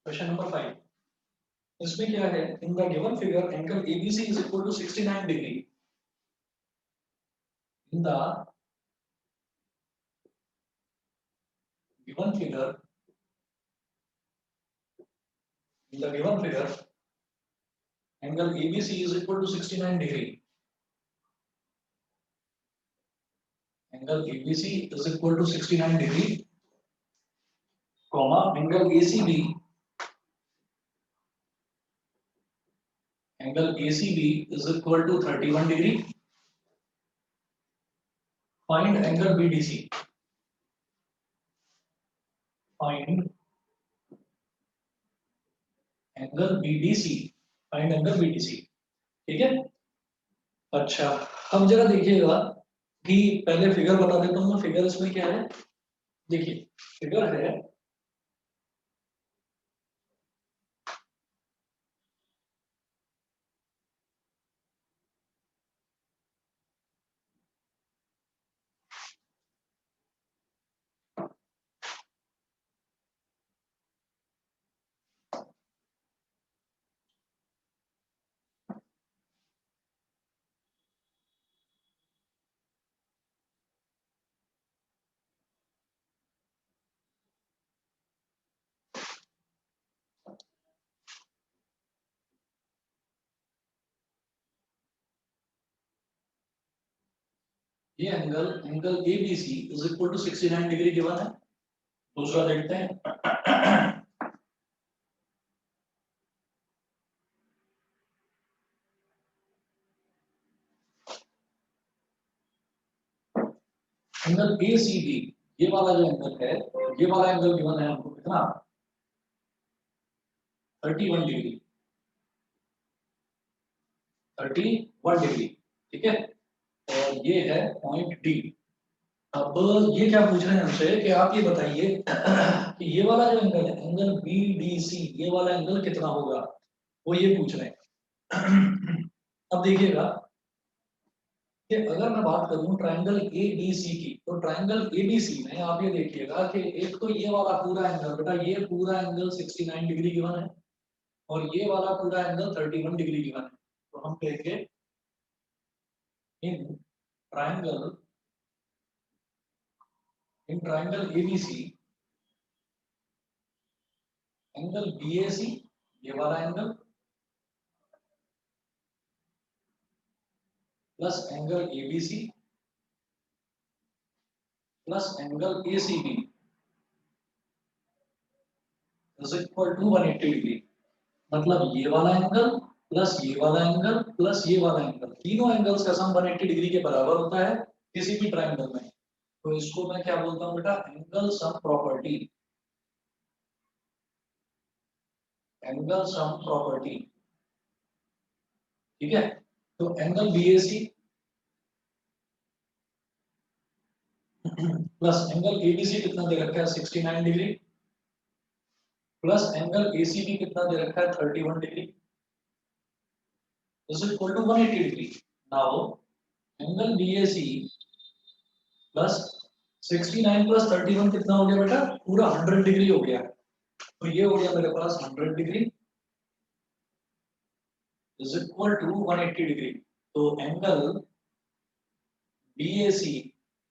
Question number 5। इसमें क्या है, in the given figure angle ABC is equal to 69 degree. In the given figure angle ABC is equal to 69 degree. Angle ABC is equal to 69 degree, comma angle ACB is equal to 31 degree. Find angle BDC. Find angle BDC. Find angle BDC. ठीक है। अच्छा, अब जरा देखिएगा कि पहले figure बता देता हूँ मैं। फिगर इसमें क्या है, देखिए फिगर है ये angle ABC is equal to 69 degree given है। दूसरा देखते हैं। एंगल एसीबी, ये वाला जो एंगल है, ये वाला एंगल गिवन है हमको कितना, 31 डिग्री। 31 डिग्री, ठीक है। और ये है पॉइंट डी। अब ये क्या पूछ रहे हैं हमसे कि आप ये बताइए कि ये वाला जो एंगल है, एंगल बीडीसी, ये वाला एंगल कितना होगा, वो ये पूछ रहे हैं। अब देखिएगा कि अगर मैं बात करूं ट्रायंगल एबीसी की, तो ट्रायंगल एबीसी में आप ये देखिएगा कि एक तो ये वाला पूरा एंगल, बेटा ये पूरा एंगल 69 डिग्री गिवन है, और ये वाला पूरा एंगल 31 डिग्री गिवन है। तो हम कहेंगे in triangle ABC, angle BAC, ये वाला angle, plus angle ABC plus angle ACB is equal to 180 degree. मतलब ये वाला एंगल प्लस ये वाला एंगल प्लस ये वाला एंगल, तीनों एंगल्स का सम 180 डिग्री के बराबर होता है किसी भी ट्रायंगल में। तो इसको मैं क्या बोलता हूँ बेटा, angle sum property. Angle sum property, ठीक है। तो angle BAC plus angle ABC कितना दे रखा है, 69 डिग्री, प्लस एंगल एसीबी कितना दे रखा है, 31 degree, is equal to 180 degree. Now angle BAC plus 69 plus 31 कितना हो गया बेटा, पूरा 100 डिग्री हो गया। तो ये हो गया मेरे पास 100 degree is equal to 180 degree. तो angle BAC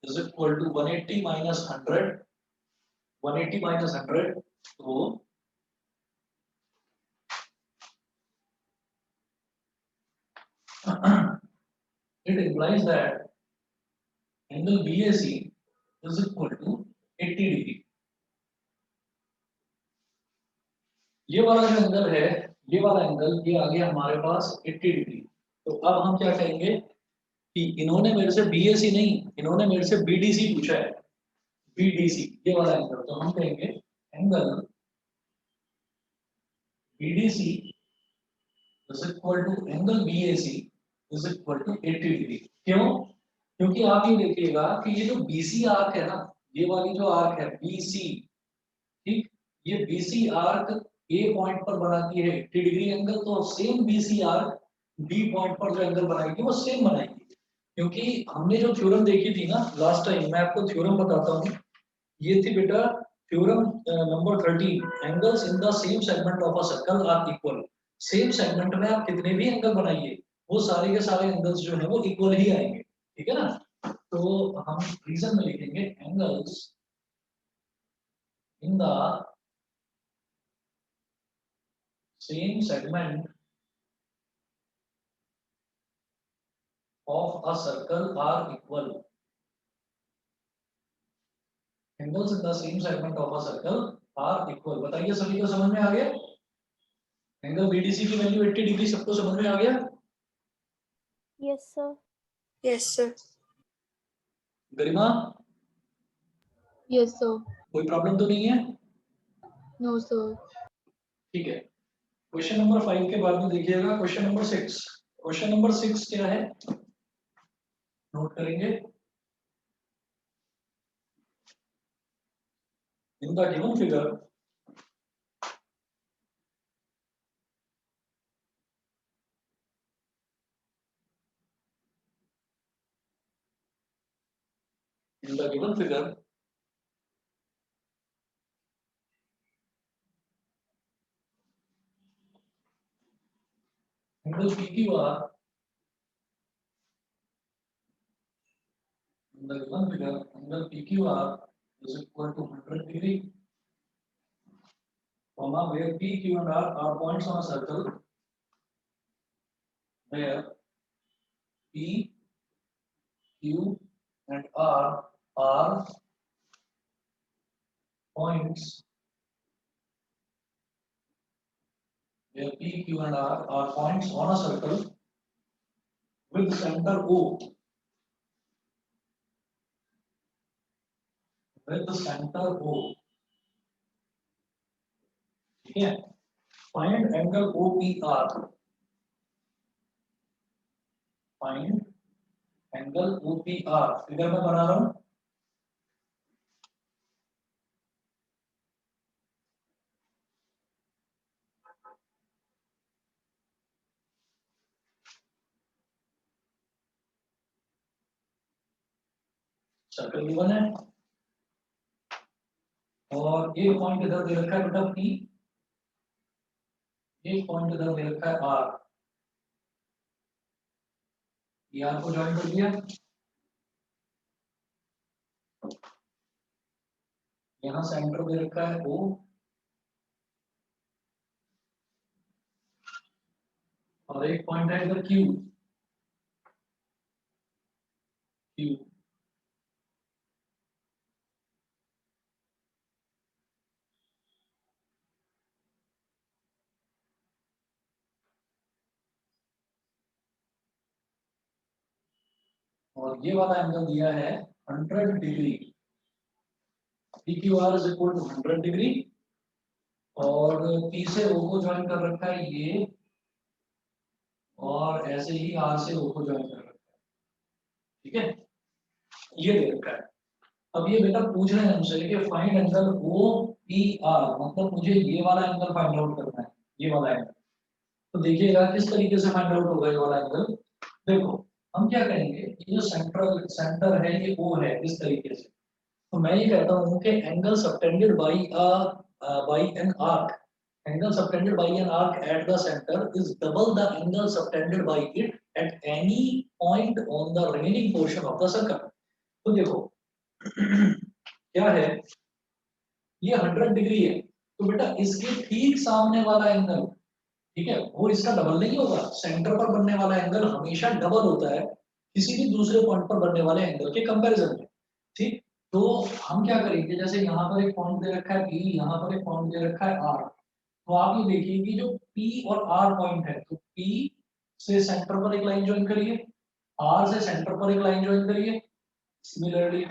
is equal to 180 minus 100, 180 minus 100, तो it implies that angle BAC is equal to 80 degree. ये वाला जो एंगल है, ये वाला एंगल, ये आ गया हमारे पास 80 डिग्री। तो अब हम क्या कहेंगे कि इन्होंने मेरे से बीएसी नहीं, इन्होंने मेरे से बीडीसी पूछा है। बीडीसी ये वाला एंगल, तो हम कहेंगे angle BDC is equal to angle BAC is equal to 80 degree. क्यों? क्योंकि आप ये देखिएगा कि ये जो बीसी आर्क है ना, ये वाली जो आर्क है बीसी, ठीक, ये बीसी आर्क ए पॉइंट पर बनाती है 80 डिग्री एंगल, तो same BC arc B point पर जो एंगल बनाएगी वो सेम बनाएगी। क्योंकि हमने जो थ्योरम देखी थी ना लास्ट टाइम, मैं आपको थ्योरम बताता हूँ। ये थी बेटा theorem number 13, angles in the same segment of a circle are equal. Same segment में आप कितने भी एंगल बनाइए वो सारे के सारे एंगल्स जो है वो इक्वल ही आएंगे, ठीक है ना। तो हम रीजन में लिखेंगे angles in the same segment of a circle are equal. Angles in the same segment of a circle are equal. बताइए सभी को समझ में आ गया? एंगल बीडीसी की वैल्यू 80 डिग्री सबको समझ में आ गया? Yes sir. Yes sir. Garima, yes sir. कोई प्रॉब्लम तो नहीं है? No sir. ठीक है। क्वेश्चन नंबर 5 के बाद में देखिएगा क्वेश्चन नंबर 6। क्वेश्चन नंबर 6 क्या है, नोट करेंगे। इन the given figure in the given figure angle PQR in the given figure angle PQR is equal to 100 degree, comma where P, Q and R are points on a circle where P, Q and R are points where P, Q and R are points on a circle with center O, with the center O, ठीक है। Find angle OPR, find angle OPR, figure में बना रहा हूं। Circle given है और एक point इधर दे रखा है बेटा P, एक पॉइंट इधर दे रखा है R, ये R को ज्वाइन कर दिया। यहाँ सेंटर दे रखा है O और एक पॉइंट है इधर Q, Q और ये वाला एंगल दिया है 100 degree. PQR is equal to 100 degree और P से O को ज्वाइन कर रखा है ये, और ऐसे ही R से O को ज्वाइन कर रखा है, ठीक है। ये दे रखा है। अब ये बेटा पूछ रहे हैं हमसे कि फाइंड एंगल OPR, मतलब मुझे ये वाला एंगल फाइंड आउट करना है, ये वाला एंगल। तो देखिएगा किस तरीके से फाइंड आउट होगा ये वाला एंगल। देखो हम क्या करेंगे, ये जो सेंटर है ये O है इस तरीके से, तो मैं ये कहता हूँ कि angle subtended bye an arc, angle subtended bye an arc at the centre is double the angle subtended bye it at any point on the remaining portion of the circle. तो देखो क्या है, ये 100 डिग्री है, तो बेटा इसके ठीक सामने वाला एंगल, ठीक है, वो इसका डबल नहीं होगा। सेंटर पर बनने वाला एंगल हमेशा डबल होता है किसी भी दूसरे पॉइंट पर बनने वाले एंगल के कंपैरिजन में, ठीक। तो हम क्या करेंगे, जैसे यहाँ पर एक पॉइंट दे रखा है P, यहाँ पर एक पॉइंट दे रखा है R, तो आप ये देखिए कि जो P और R पॉइंट है, तो P से सेंटर पर एक लाइन ज्वाइन करिए, R से सेंटर पर एक लाइन ज्वाइन करिए, सिमिलरली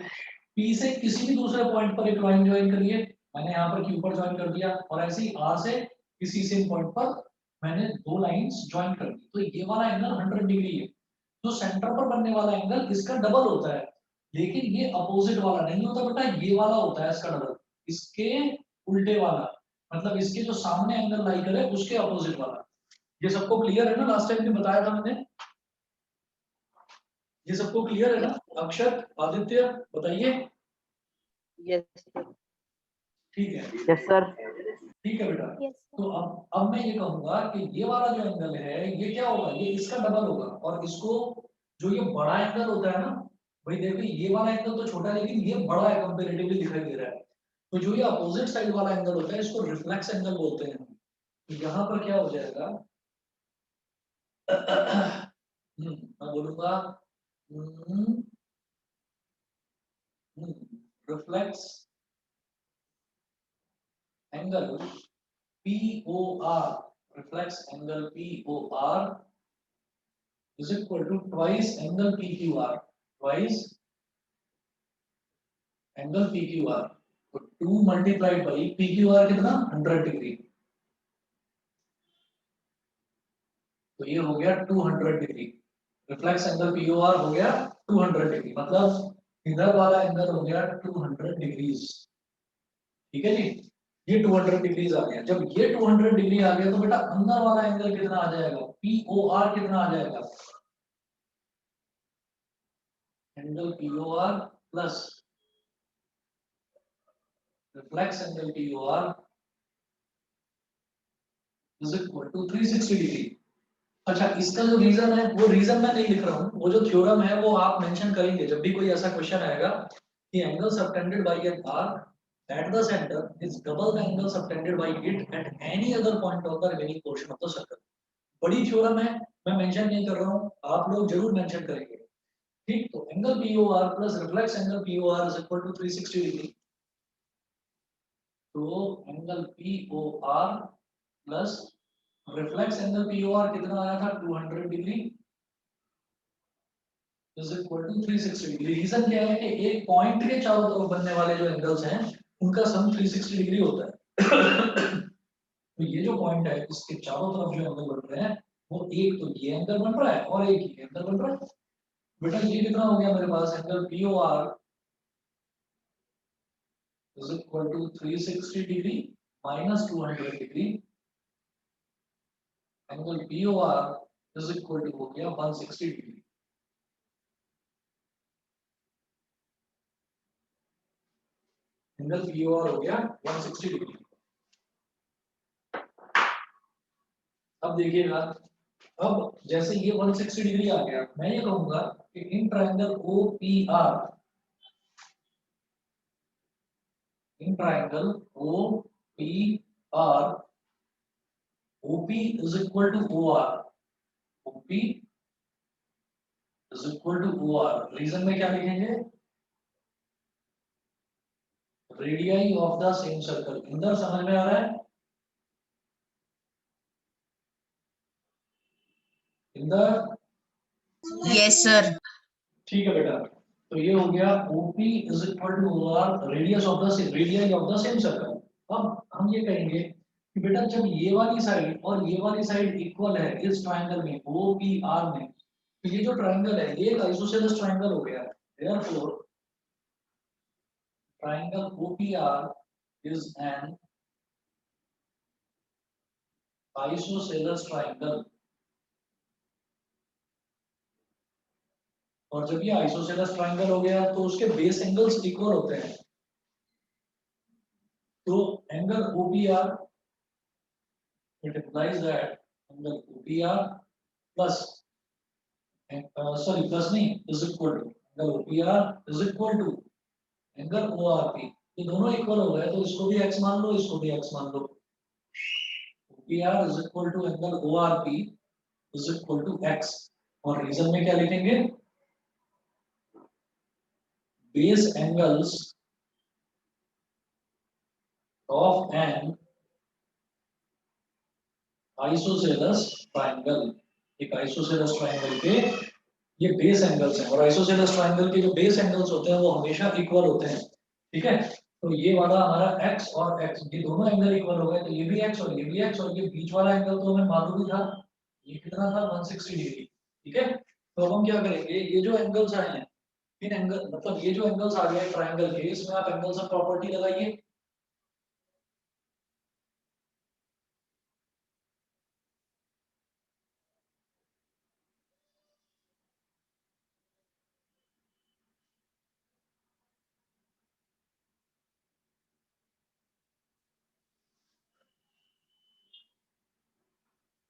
P से किसी भी दूसरे पॉइंट पर एक लाइन ज्वाइन करिए, मैंने यहाँ पर Q पर ज्वाइन कर दिया, और ऐसे ही R से किसी सेम पॉइंट पर मैंने दो लाइंस ज्वाइन कर दी, तो ये वाला एंगल 100 डिग्री है। तो सेंटर पर बनने वाला एंगल इसका डबल होता है, लेकिन ये अपोजिट वाला नहीं होता बेटा, ये वाला होता है इसका डबल, इसके उल्टे वाला, मतलब इसके जो सामने एंगल लाई करे उसके अपोजिट वाला। ये सबको क्लियर है ना, लास्ट टाइम भी बताया था मैंने, ये सबको क्लियर है ना? अक्षत, आदित्य बताइए। Yes sir. ठीक है, यस सर। ठीक है बेटा। Yes, sir. तो अब मैं ये कहूंगा कि ये वाला जो एंगल है ये क्या होगा, ये इसका डबल होगा, और इसको जो ये बड़ा एंगल होता है ना भाई, देखो ये वाला एंगल तो छोटा है लेकिन ये बड़ा है कंपेरेटिवली दिखाई दे रहा है, तो जो ये अपोजिट साइड वाला एंगल होता है इसको रिफ्लेक्स एंगल बोलते हैं। तो यहाँ पर क्या हो जाएगा मैं बोलूंगा reflex angle POR, reflex angle POR is equal to twice angle PQR, twice angle PQR, तो 2 multiplied by PQR कितना 100 डिग्री, तो ये हो गया 200 डिग्री, रिफ्लेक्स एंगल POR हो गया 200 डिग्री, मतलब इधर वाला एंगल हो गया 200 डिग्रीज। ठीक है जी, ये 200 डिग्रीज आ गया। जब ये 200 डिग्री आ गया तो बेटा अंदर वाला एंगल कितना आ जाएगा, POR कितना आ जाएगा, angle POR plus reflex angle POR is equal to 360 degree. अच्छा, इसका जो रीजन है वो रीजन मैं नहीं लिख रहा हूँ, वो जो थ्योरम है वो आप मेंशन करेंगे जब भी कोई ऐसा क्वेश्चन आएगा कि angle subtended bye an arc at the centre is double the angle subtended bye it at any other point of the remaining portion of the circle. बड़ी थ्योरम है, मैं मेंशन नहीं कर रहा हूँ, आप लोग जरूर मेंशन करेंगे। ठीक, तो angle POR plus reflex angle POR is equal to 360 degree. तो angle POR plus reflex angle POR कितना आया था 200 degree is equal to 360 degree. Reason क्या है कि एक पॉइंट के चारों तरफ बनने वाले जो एंगल्स हैं उनका सम 360 डिग्री होता है। तो ये जो पॉइंट है इसके चारों तरफ जो एंगल बन रहे हैं वो एक तो ये एंगल बन रहा है और एक ये एंगल बन रहा है। बेटा ये कितना हो गया मेरे पास, angle POR is equal to 360 degree minus 200 degree, angle POR is equal to हो गया 160 डिग्री। एंगल POR हो गया 160 डिग्री। अब देखिएगा, अब जैसे ये 160 डिग्री आ गया, मैं ये कहूंगा कि in triangle OPR, in triangle OPR OP is equal to OR, OP is equal to OR। Reason में क्या लिखेंगे, radii of the same circle. Inder समझ में आ रहा है, इंदर? Yes sir. ठीक है बेटा, तो ये हो गया OP is equal to OR, radius of the radii of the same circle. अब हम ये कहेंगे कि बेटा जब ये वाली साइड और ये वाली साइड इक्वल है इस ट्रायंगल में OPR में, तो ये जो ट्रायंगल है ये एक आइसोसेलेस ट्रायंगल हो गया। Therefore triangle OPR is an isosceles triangle। और जब ये आइसोसेलेस ट्रायंगल हो गया तो उसके बेस एंगल्स इक्वल होते हैं। तो angle OPR it implies that angle OPR plus sorry plus नहीं is equal to angle OPR is equal to angle ORP। ये दोनों इक्वल हो गए तो इसको भी x मान लो, इसको भी x मान लो। OPR is equal to angle ORP is equal to x। और रीजन में क्या लिखेंगे, base angles of N isosceles triangle. एक आइसोसेलेस ट्रायंगल के ये बेस एंगल्स हैं, और आइसोसेलेस ट्रायंगल के जो बेस एंगल्स होते हैं वो हमेशा इक्वल होते हैं। ठीक है, तो ये वाला हमारा x और x, ये दोनों एंगल इक्वल हो गए, तो ये भी x और ये भी x, और ये बीच वाला एंगल तो हमें मालूम ही था, ये कितना था 160 डिग्री। ठीक है, तो अब हम क्या करेंगे, ये जो एंगल्स आए हैं इन एंगल मतलब ये जो एंगल्स आ गए ट्रायंगल के, इसमें आप एंगल्स ऑफ प्रॉपर्टी लगाइए।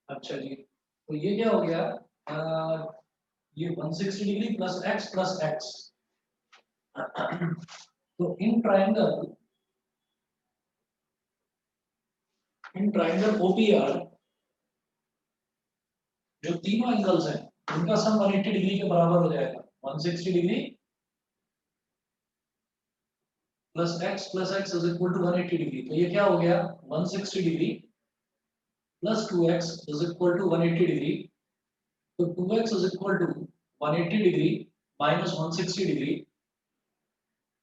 अच्छा जी, तो ये क्या हो गया, ये 160 डिग्री प्लस एक्स। तो इन ट्राइंगल ओपीआर जो तीनों एंगल्स हैं उनका सम 180 डिग्री के बराबर हो जाएगा। 160 degree plus x is equal to 180 degree. तो ये क्या हो गया, 160 degree plus 2x is equal to 180 degree. तो 2x is equal to 180 degree minus 160 degree.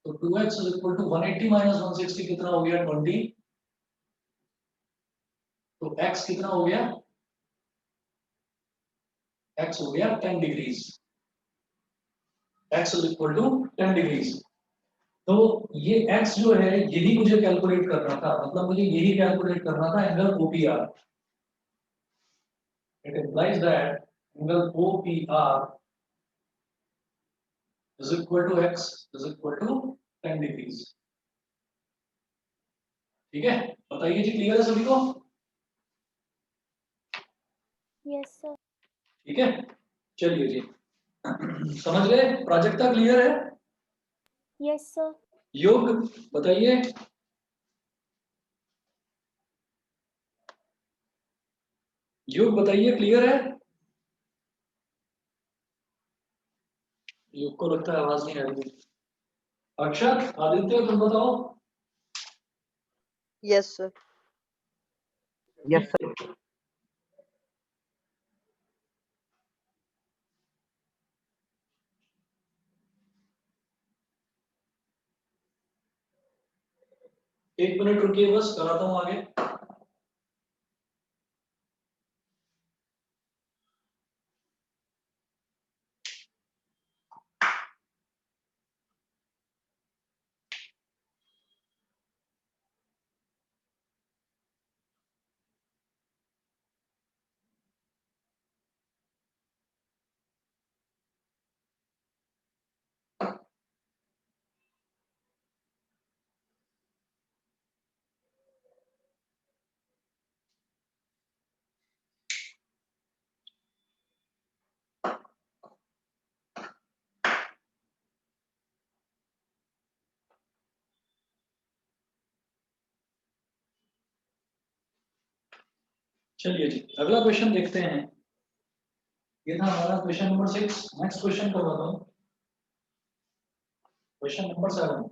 तो 2x is equal to 180 minus 160 कितना हो गया, 20। तो x कितना हो गया, x हो गया 10 degrees. x is equal to 10 degrees. तो ये x जो है यही मुझे कैलकुलेट करना था, मतलब मुझे यही कैलकुलेट करना था angle OPR। It implies that angle OPR is equal to x is equal to 10 degrees. ठीक है, बताइए जी, क्लियर है सभी को? Yes, sir. ठीक है, चलिए जी। समझ गए, प्राजक्ता क्लियर है? Yes, sir. योग बताइए। योग बताइए, क्लियर है? योग को लगता है आवाज नहीं आ रही। अक्षत, आदित्य, तुम बताओ। Yes, sir. Yes, sir. एक मिनट रुकिए, बस कराता हूं आगे। चलिए जी, अगला क्वेश्चन देखते हैं। ये था हमारा क्वेश्चन नंबर 6। नेक्स्ट क्वेश्चन करवाता हूं, question number 7।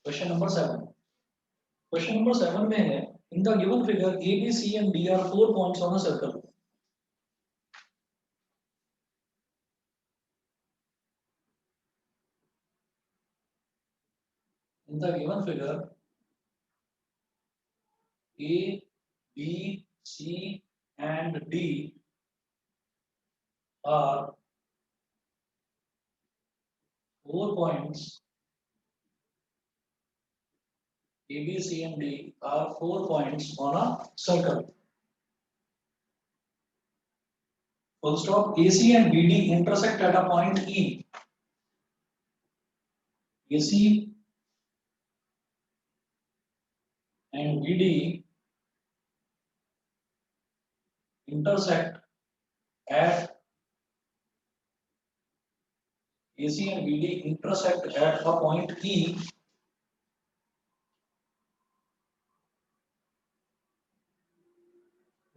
Question number 7, question number 7 में है, in the given figure A B C and D are 4 points on a circle. In the given figure A B C and D are 4 points. A, B, C, and D are 4 points on a circle. Full stop. AC and BD intersect at a point E. AC and BD intersect at AC and BD intersect at a point E.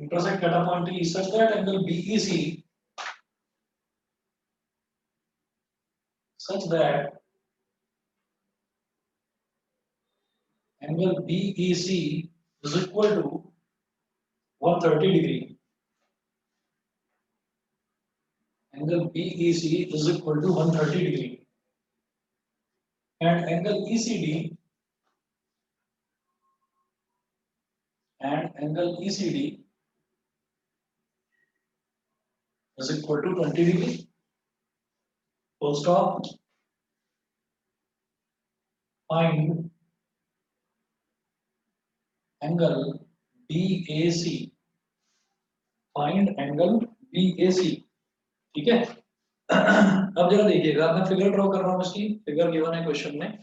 Intersect at a point E such that angle BEC such that angle BEC is equal to 130 degree. Angle BEC is equal to 130 degree. And angle ECD is equal to 20 degree. Full stop. Find angle BAC. Find angle BAC. ठीक है। अब जरा देखिएगा, मैं figure draw कर रहा हूँ, इसकी फिगर गिवन है क्वेश्चन में।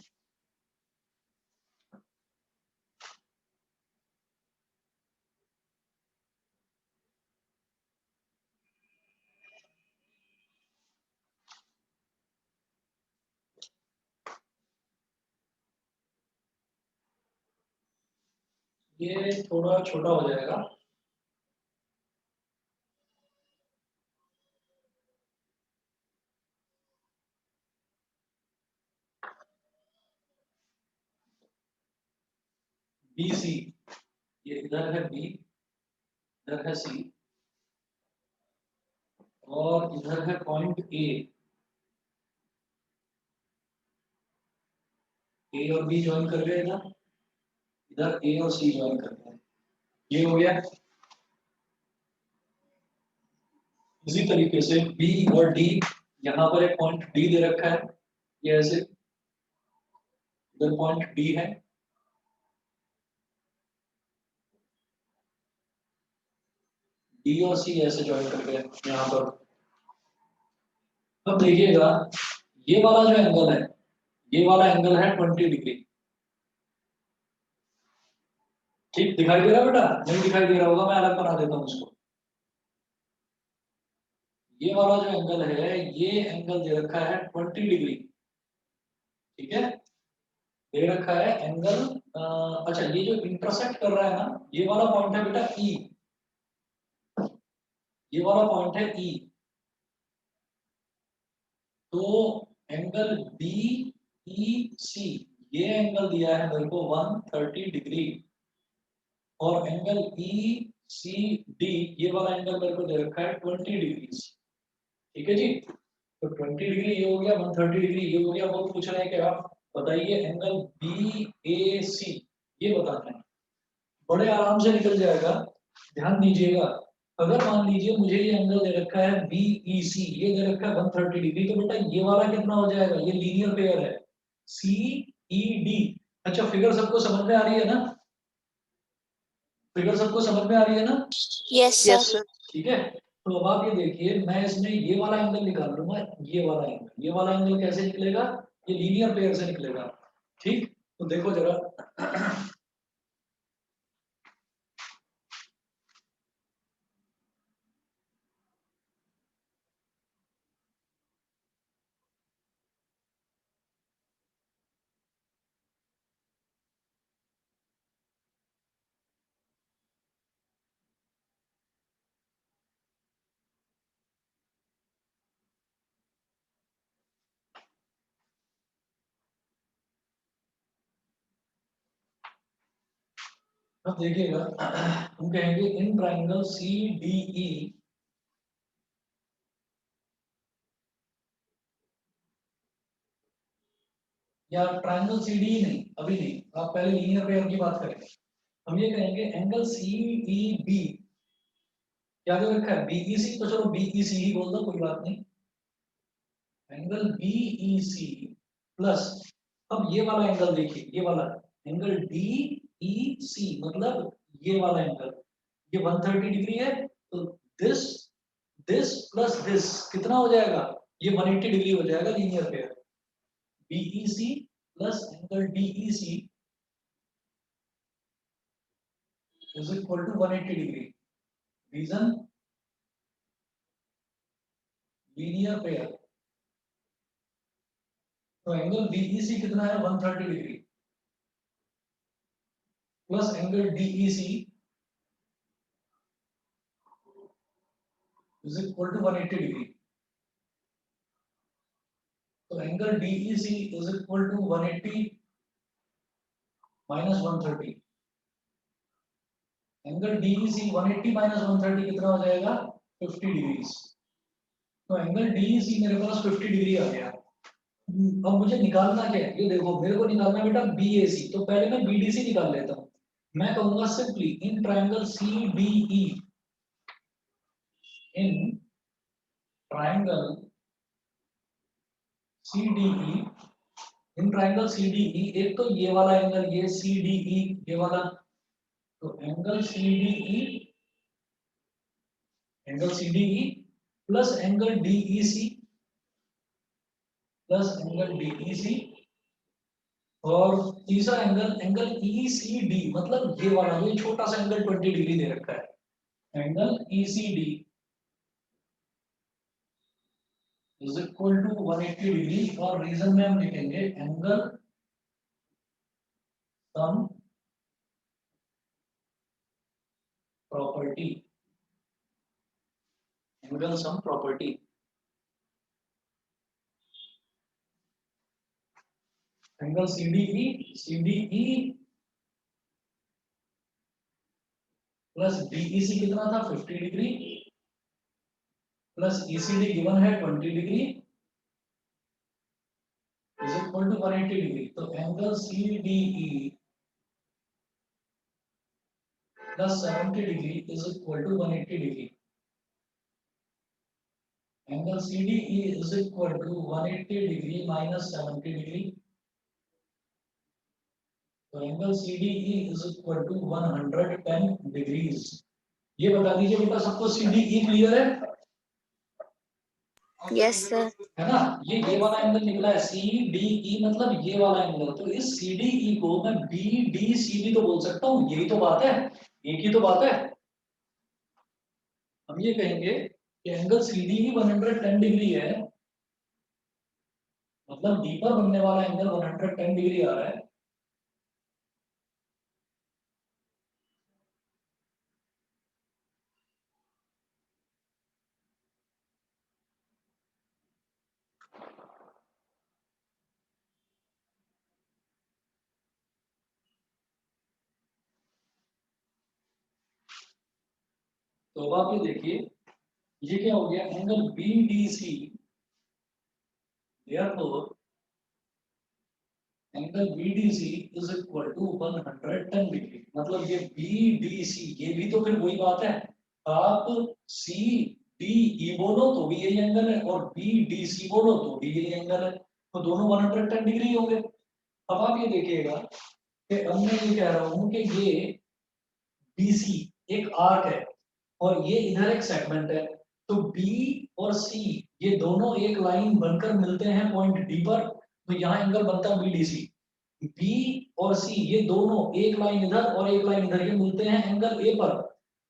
ये थोड़ा छोटा हो जाएगा। बी सी, ये इधर है बी, इधर है सी, और इधर है पॉइंट ए और बी ज्वाइन कर गए इधर, इधर ए और सी ज्वाइन कर गए, ये हो गया। इसी तरीके से बी और डी, यहाँ पर एक पॉइंट डी दे रखा है, ये ऐसे, इधर पॉइंट डी है, डी और सी ऐसे ज्वाइन कर गए यहाँ पर। अब देखिएगा, ये वाला जो एंगल है, ये वाला एंगल है 20 डिग्री। ठीक दिखाई दे रहा है बेटा? नहीं दिखाई दे रहा होगा, मैं अलग बना देता हूँ उसको। ये वाला जो एंगल है, ये एंगल दे रखा है 20 डिग्री, ठीक है, दे रखा है एंगल। अच्छा, ये जो इंटरसेक्ट कर रहा है ना, ये वाला पॉइंट है बेटा ई, ये वाला पॉइंट है ई। तो एंगल बी ई सी, ये एंगल दिया है मेरे को 130 डिग्री, और एंगल ई सी डी, ये वाला एंगल मेरे को दे रखा है 20 डिग्री, ठीक है जी। तो 20 डिग्री ये हो गया, 130 डिग्री ये हो गया। वो पूछ रहे हैं कि आप बताइए एंगल बी ए सी, ये बताना है। बड़े आराम से निकल जाएगा। ध्यान दीजिएगा, अगर मान लीजिए मुझे ये एंगल दे रखा है बी ई सी, ये दे रखा है 130 डिग्री, तो बेटा ये वाला कितना हो जाएगा? ये लीनियर पेयर है सी ई डी। अच्छा, फिगर सबको समझ में आ रही है ना? फिगर सबको समझ में आ रही है ना? Yes, Yes, sir. sir. ठीक है। तो अब आप ये देखिए, मैं इसमें ये वाला एंगल निकाल लूंगा, ये वाला एंगल, ये वाला एंगल कैसे निकलेगा? ये लीनियर पेयर से निकलेगा। ठीक, तो देखो जरा। अब देखिएगा, हम कहेंगे in triangle C D E, या ट्राइंगल सी डी नहीं, अभी नहीं, आप पहले लीनियर पेयर की बात करेंगे। हम ये कहेंगे एंगल सी ई बी, क्या दे रखा है? बीई सी, तो चलो बीई सी ही बोल दो, कोई बात नहीं। एंगल बीई सी प्लस, अब ये वाला एंगल देखिए, ये वाला एंगल डी ई सी, मतलब ये वाला एंगल, ये 130 डिग्री है, तो दिस दिस प्लस दिस कितना हो जाएगा? ये 180 डिग्री हो जाएगा, linear pair. B E C plus angle D E C is equal to 180 degree. Reason, linear pair. तो एंगल बीई सी कितना है? 130 degree plus angle D E C is equal to 180 degree. तो angle DEC is equal to 180 minus 130। Angle DEC 180 minus 130 कितना हो जाएगा? 50 degree. तो angle DEC मेरे पास 50 degree आ गया। अब मुझे निकालना क्या है? ये देखो, मेरे को निकालना है बेटा BAC, तो पहले मैं BDC निकाल लेता हूँ। मैं कहूंगा simply in triangle CDE, in triangle CDE, in triangle CDE, एक तो ये वाला एंगल, ये CDE, ये वाला, तो angle CDE, angle CDE plus angle DEC plus angle DEC और तीसरा एंगल ECD, मतलब ये वाला, ये छोटा सा एंगल 20 डिग्री दे रखा है, angle ECD is equal to 180 degree. और रीजन में हम लिखेंगे angle sum property, angle sum property. Angle CDE plus DEC कितना था 50 डिग्री प्लस ECD गिवन है 20 degree is equal to 180 degree. तो angle CDE plus 70 degree is equal to 180 degree. Angle CDE is equal to 180 degree minus 70 degree. तो angle CDE is equal to 110 degrees. ये बता दीजिए बेटा सबको CDE clear है? Yes, sir. है ना, ये वाला एंगल निकला है CDE, मतलब ये वाला एंगल। तो इस CDE को मैं BDC भी तो बोल सकता हूँ, यही तो बात है, एक ही तो बात है। हम ये कहेंगे कि एंगल CDE 110 डिग्री है, मतलब डीपर बनने वाला एंगल 110 डिग्री आ रहा है। तो अब आप ये देखिए, ये क्या हो गया, angle BDC, therefore angle BDC is equal to 110 degree. मतलब ये BDC, ये भी तो फिर वही बात है, आप CDE बोलो तो भी यही एंगल है और BDC बोलो तो भी यही एंगल है, तो दोनों 110 डिग्री होंगे। अब आप ये देखिएगा कि अब मैं ये कह रहा हूं कि ये BC एक आर्क है और ये इधर एक सेगमेंट है, तो B और C ये दोनों एक लाइन बनकर मिलते हैं पॉइंट D पर, तो यहाँ एंगल बनता है BDC। B और C ये दोनों एक लाइन इधर और एक लाइन इधर, ये मिलते हैं एंगल A पर,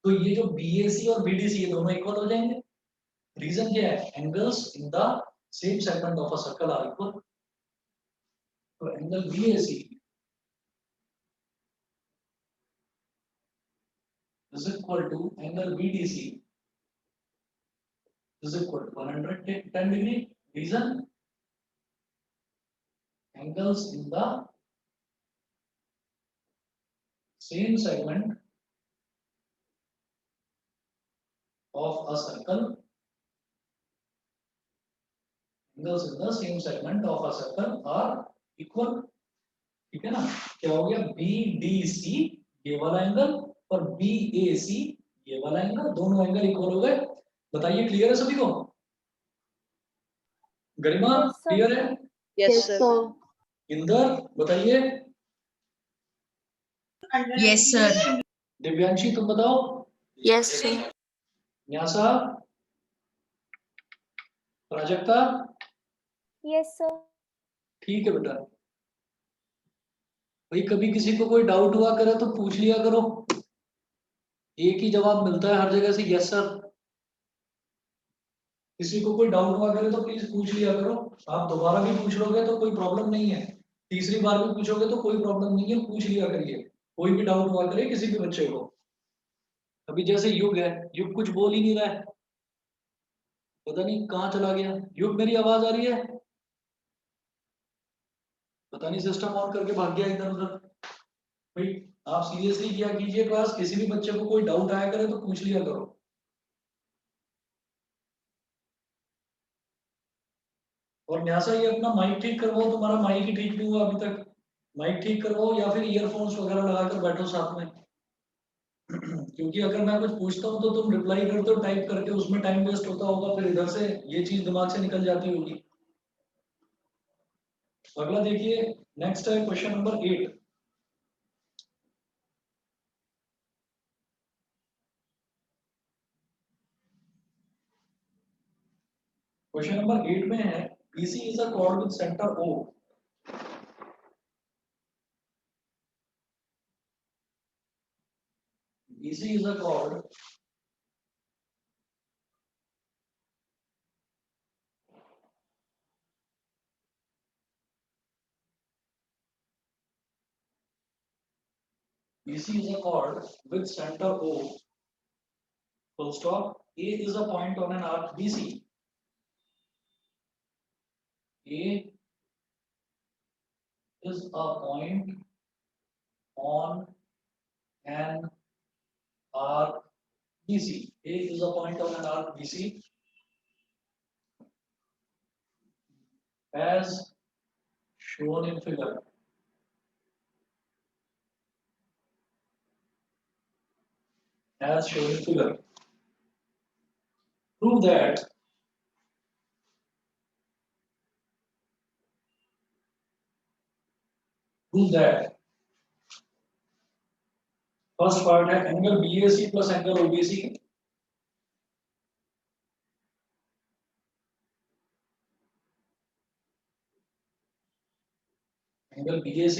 तो ये जो BAC और BDC ये दोनों इक्वल हो जाएंगे। रीजन क्या है, angles in the same segment of a circle are equal. तो angle BAC is equal to angle BDC is equal to 110 degree. Reason, angles in the same segment of a circle, angles in the same segment of a circle are equal। ठीक है ना, क्या हो गया, BDC ये वाला angle और BAC ये वाला एंगल, दोनों एंगल इक्वल हो गए। बताइए क्लियर है सभी को? गरिमा Yes, sir. क्लियर है? Yes, sir. इंदर बताइए। Yes, sir. दिव्यांशी तुम बताओ। Yes, sir. Nysa, Prajakta, Yes, sir. ठीक है बेटा। भाई कभी किसी को कोई डाउट हुआ करे तो पूछ लिया करो, एक ही जवाब मिलता है हर जगह से, यस सर। किसी को कोई डाउट हुआ करे तो प्लीज पूछ लिया करो। आप दोबारा भी पूछ लोगे तो कोई प्रॉब्लम नहीं है, तीसरी बार भी पूछोगे तो कोई प्रॉब्लम नहीं है, पूछ लिया करिए। कोई भी डाउट हुआ करे किसी भी बच्चे को। अभी जैसे युग है, युग कुछ बोल ही नहीं रहा है, पता नहीं कहाँ चला गया। युग मेरी आवाज आ रही है? पता नहीं सिस्टम ऑन करके भाग गया इधर उधर। भाई आप सीरियसली किया कीजिए क्लास, किसी भी बच्चे को कोई डाउट आया करे तो पूछ लिया करो। और न्यासा ये अपना माइक ठीक करवाओ, तुम्हारा माइक ही ठीक नहीं हुआ अभी तक। माइक ठीक करवाओ या फिर ईयरफोन्स वगैरह लगाकर बैठो साथ में। क्योंकि अगर मैं कुछ पूछता हूँ तो तुम रिप्लाई करते हो टाइप करके, उसमें टाइम वेस्ट होता होगा, फिर इधर से ये चीज दिमाग से निकल जाती होगी। अगला देखिए, नेक्स्ट है क्वेश्चन नंबर 8। क्वेश्चन नंबर 8 में है BC is a chord with center O. BC is a chord BC is a chord with center O. Full stop. A is a point on an arc BC. A is a point on an arc BC. A is a point on an arc BC as shown in figure. As shown in figure. Prove that first part है angle BAC plus angle OBC. Angle BAC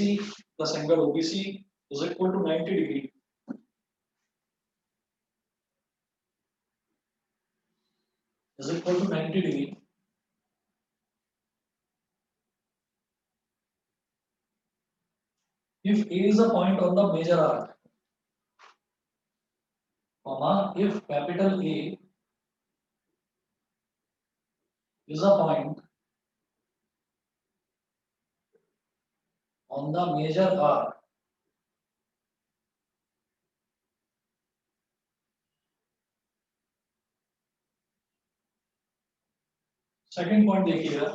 plus angle OBC is equal to 90 degree. Is equal to 90 degree. If A is a point on the major arc, comma, if capital A is a point on the major arc, second point देखिएगा,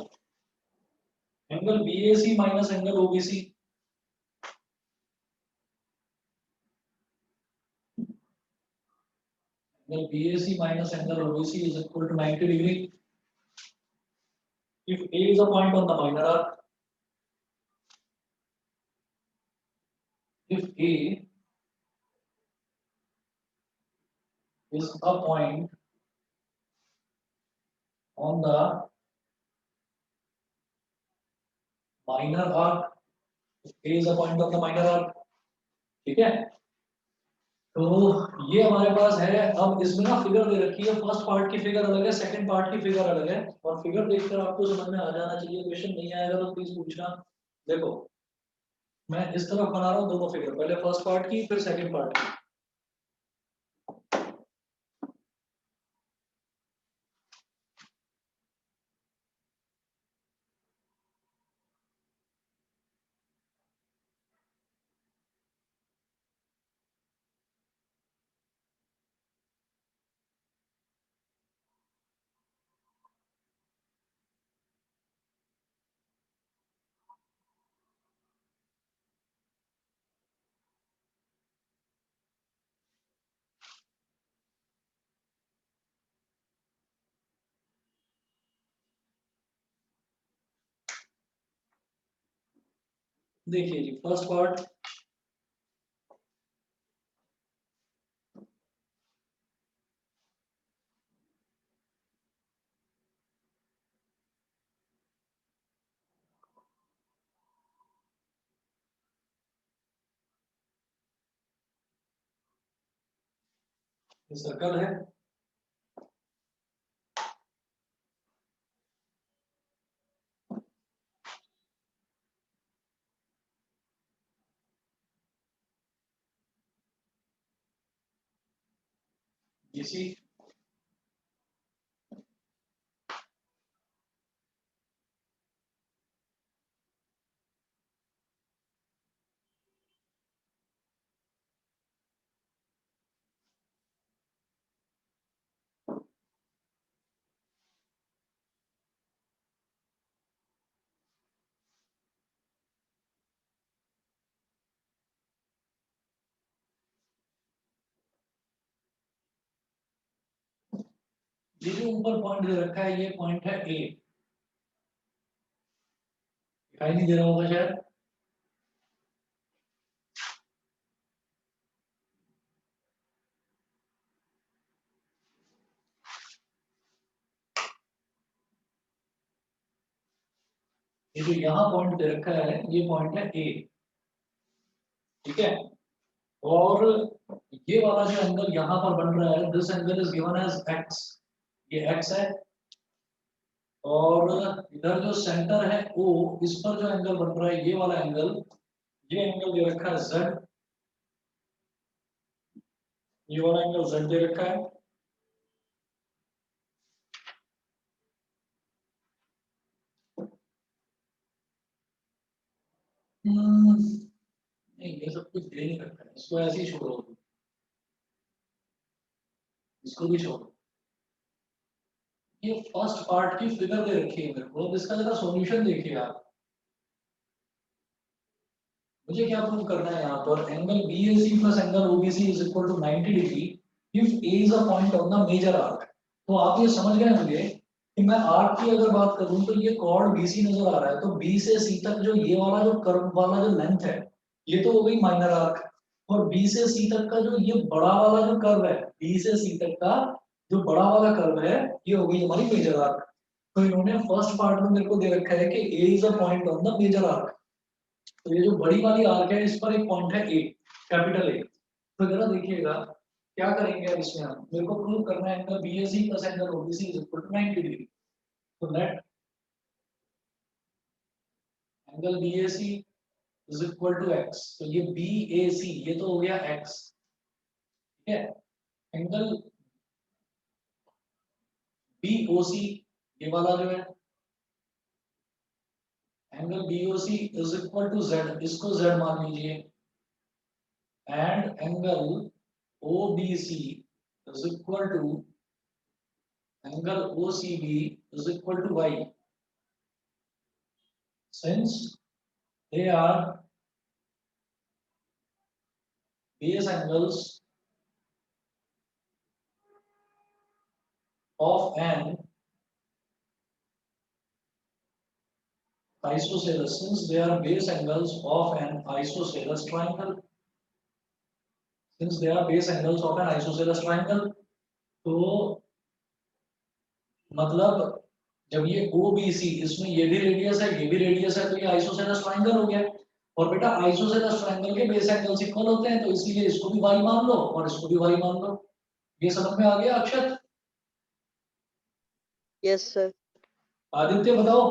angle BAC minus angle OBC. Angle BAC minus angle OBC is equal to 90 degree. If A is a point on the minor arc, if A is a point on the minor arc, if A is a point on the minor arc, ठीक है? तो ये हमारे पास है. अब इसमें ना figure दे रखी है, फर्स्ट पार्ट की फिगर अलग है, सेकंड पार्ट की फिगर अलग है, और फिगर देखकर आपको समझ में आ जाना चाहिए. क्वेश्चन नहीं आएगा तो प्लीज पूछना. देखो मैं इस तरफ बना रहा हूँ दोनों फिगर, पहले फर्स्ट पार्ट की फिर सेकंड पार्ट की. देखिए जी, फर्स्ट पार्ट सर्कल है, BC ये जो ऊपर पॉइंट दे रखा है, ये पॉइंट है ए. दिखाई नहीं दे रहा होगा शायद. ये जो यहाँ पॉइंट दे रखा है ये पॉइंट है ए, ठीक है। और ये वाला जो एंगल यहाँ पर बन रहा है, this angle is given as x, ये एक्स है। और इधर जो सेंटर है ओ, इस पर जो एंगल बन रहा है ये वाला एंगल, ये एंगल दे रखा है जेड, ये वाला एंगल जेड दे रखा है। नहीं ये सब कुछ दे नहीं रखा है, इसको ऐसे ही छोड़ो, इसको भी छोड़ो। ये फर्स्ट पार्ट की फिगर दे रखी है मेरे को, अब इसका जरा सॉल्यूशन देखिए आप। मुझे क्या प्रूव करना है यहाँ पर, angle BAC plus angle OBC is equal to 90 degree if A is a point on the major arc. तो आप ये समझ गए होंगे कि मैं आर्क की अगर बात करूं तो ये कॉर्ड BC नजर आ रहा है, तो B से C तक जो ये वाला जो कर्व वाला जो लेंथ है, ये तो हो गई माइनर आर्क। और B से C तक का जो ये बड़ा वाला जो कर्व है, B से C तक का जो बड़ा वाला कर्व है, ये हो गई हमारी मेजर आर्क। तो इन्होंने फर्स्ट पार्ट में मेरे को दे रखा है कि A is a point on the major arc. तो ये जो बड़ी वाली आर्क है, इस पर एक पॉइंट है ए, कैपिटल ए। तो जरा देखिएगा क्या करेंगे अब इसमें, हम मेरे को प्रूव करना है angle BAC plus angle OBC is equal to 90 degree. तो let angle BAC is equal to x, तो ये BAC ये तो हो गया x, ठीक है। एंगल BOC ये वाला जो है, angle BOC is equal to z, इसको z मान लीजिए। And angle OBC is equal to angle OCB is equal to y, since they are base angles of an isosceles, since they are base angles of an isosceles triangle, since they are base angles of an isosceles triangle, तो मतलब जब ये OBC, इसमें ये भी radius है ये भी रेडियस है, तो ये आइसोसेलेस ट्रायंगल हो गया। और बेटा आइसोसेलेस ट्रायंगल के बेस एंगल्स इक्वल होते हैं, तो इसीलिए इसको भी y मान लो और इसको भी y मान लो। ये समझ में आ गया अक्षत? Yes, sir. आदित्य बताओ,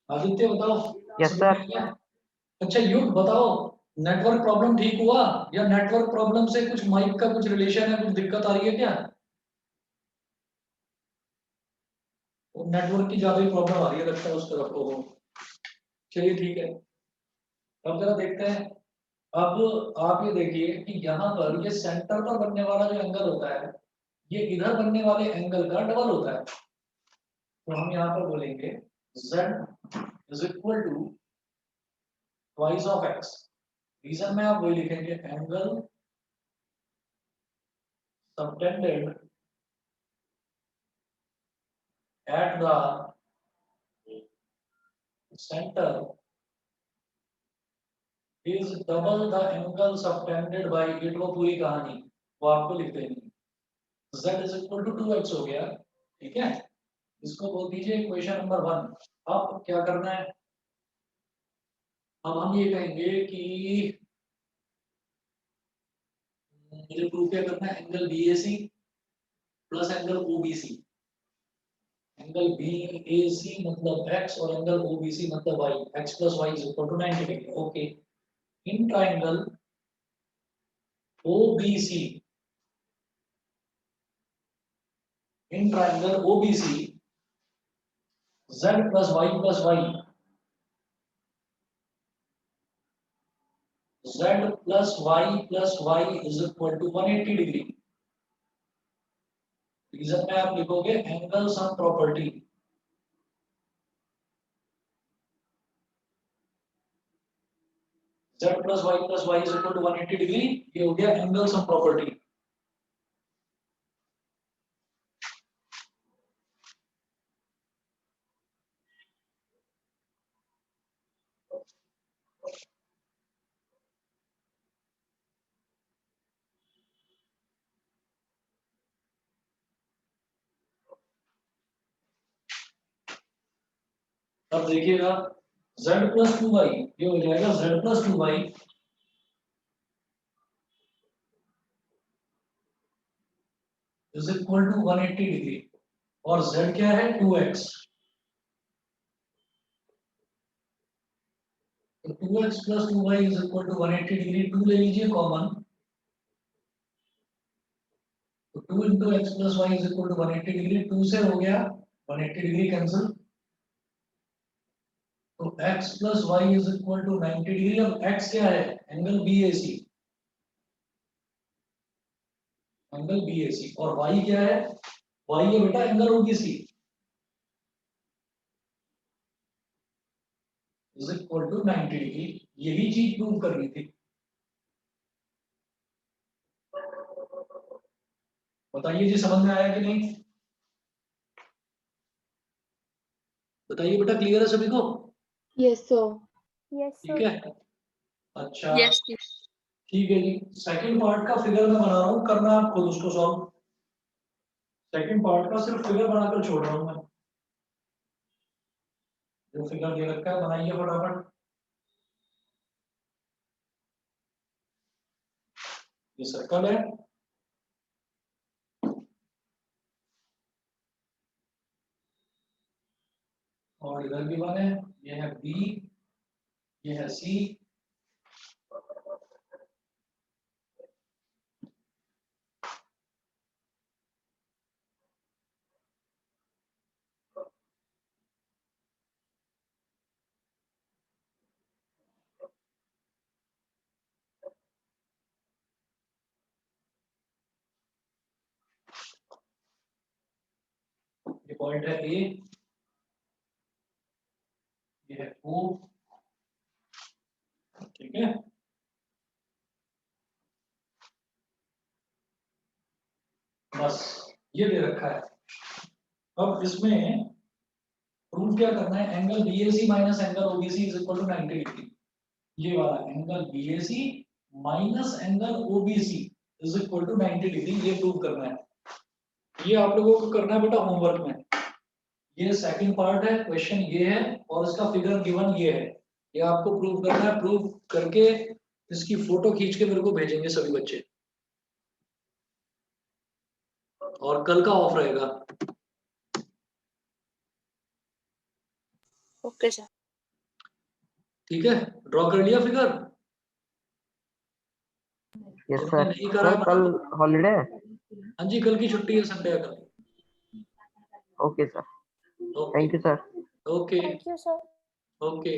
आदित्य बताओ। Yes, समझ में sir. आ गया? अच्छा युग बताओ, नेटवर्क प्रॉब्लम ठीक हुआ या नेटवर्क प्रॉब्लम से कुछ माइक का कुछ रिलेशन है, कुछ दिक्कत आ रही है क्या? नेटवर्क की ज्यादा ही प्रॉब्लम आ रही है लगता है उस तरफ को। चलिए ठीक है, अब जरा देखते हैं। अब आप ये देखिए कि यहाँ पर ये सेंटर पर बनने वाला जो एंगल होता है, ये इधर बनने वाले एंगल का डबल होता है। तो हम यहाँ पर बोलेंगे z is equal to twice of x। Reason में आप वही लिखेंगे, angle subtended at the center is double the angle subtended by it, वो पूरी कहानी वो आपको लिख देनी है। z is equal to 2x हो गया, ठीक है। इसको बोल दीजिए इक्वेशन नंबर 1। अब क्या करना है, अब हम ये कहेंगे कि मुझे प्रूव क्या करना है, angle BAC plus angle OBC। Angle BAC मतलब x और एंगल OBC मतलब y, x plus y is equal to 90 degree. Okay, in triangle OBC, in triangle OBC, z plus y plus y, z plus y is equal to 180 degree. Reason में आप लिखोगे angle sum property, z plus y is equal to 180 degree, ये हो गया angle sum property. अब देखिएगा z plus 2y ये हो जाएगा z plus 2y is equal to 180 degree और z क्या है 2x। तो 2x plus 2y is equal to 180 degree, 2 ले लीजिए कॉमन, तो 2 into x plus y is equal to 180 degree, 2 से हो गया 180 डिग्री कैंसिल, तो x plus y is equal to 90 degree. अब x क्या है एंगल BAC, एंगल BAC, और y क्या है, y है बेटा angle OBC is equal to 90 degree. यही चीज प्रूव करनी थी। बताइए जी समझ में आया कि नहीं, बताइए बेटा, क्लियर है सभी को? Yes, sir. Yes, ठीक sir. है, अच्छा Yes. ठीक है जी। सेकंड पार्ट का फिगर मैं बना रहा हूँ, करना आप खुद उसको सॉल्व। सेकंड पार्ट का सिर्फ फिगर बनाकर छोड़ रहा हूँ मैं, जो फिगर दे रखा है बनाइए फटाफट। ये सर्कल है, और इधर भी वन है, ये है बी, ये है सी, ये पॉइंट है ए, ये है ओ, ठीक है। बस ये दे रखा है। अब इसमें प्रूफ क्या करना है, angle BAC minus angle OBC is equal to 90 degree. ये वाला angle BAC minus angle OBC is equal to 90 degree, ये प्रूव करना है। ये आप लोगों को करना है बेटा होमवर्क में। ये सेकंड पार्ट है, क्वेश्चन ये है और इसका फिगर गिवन ये है, ये आपको प्रूव करना है। प्रूव करके इसकी फोटो खींच के मेरे को भेजेंगे सभी बच्चे, और कल का ऑफ रहेगा। Okay, sir. ठीक है, ड्रॉ कर लिया फिगर? यस जिसने सर। नहीं करा सर कल है, हॉलीडे है? हाँ जी कल की छुट्टी है, संडे है कल। Okay sir, okay thank you sir. Okay Thank you, sir. Okay.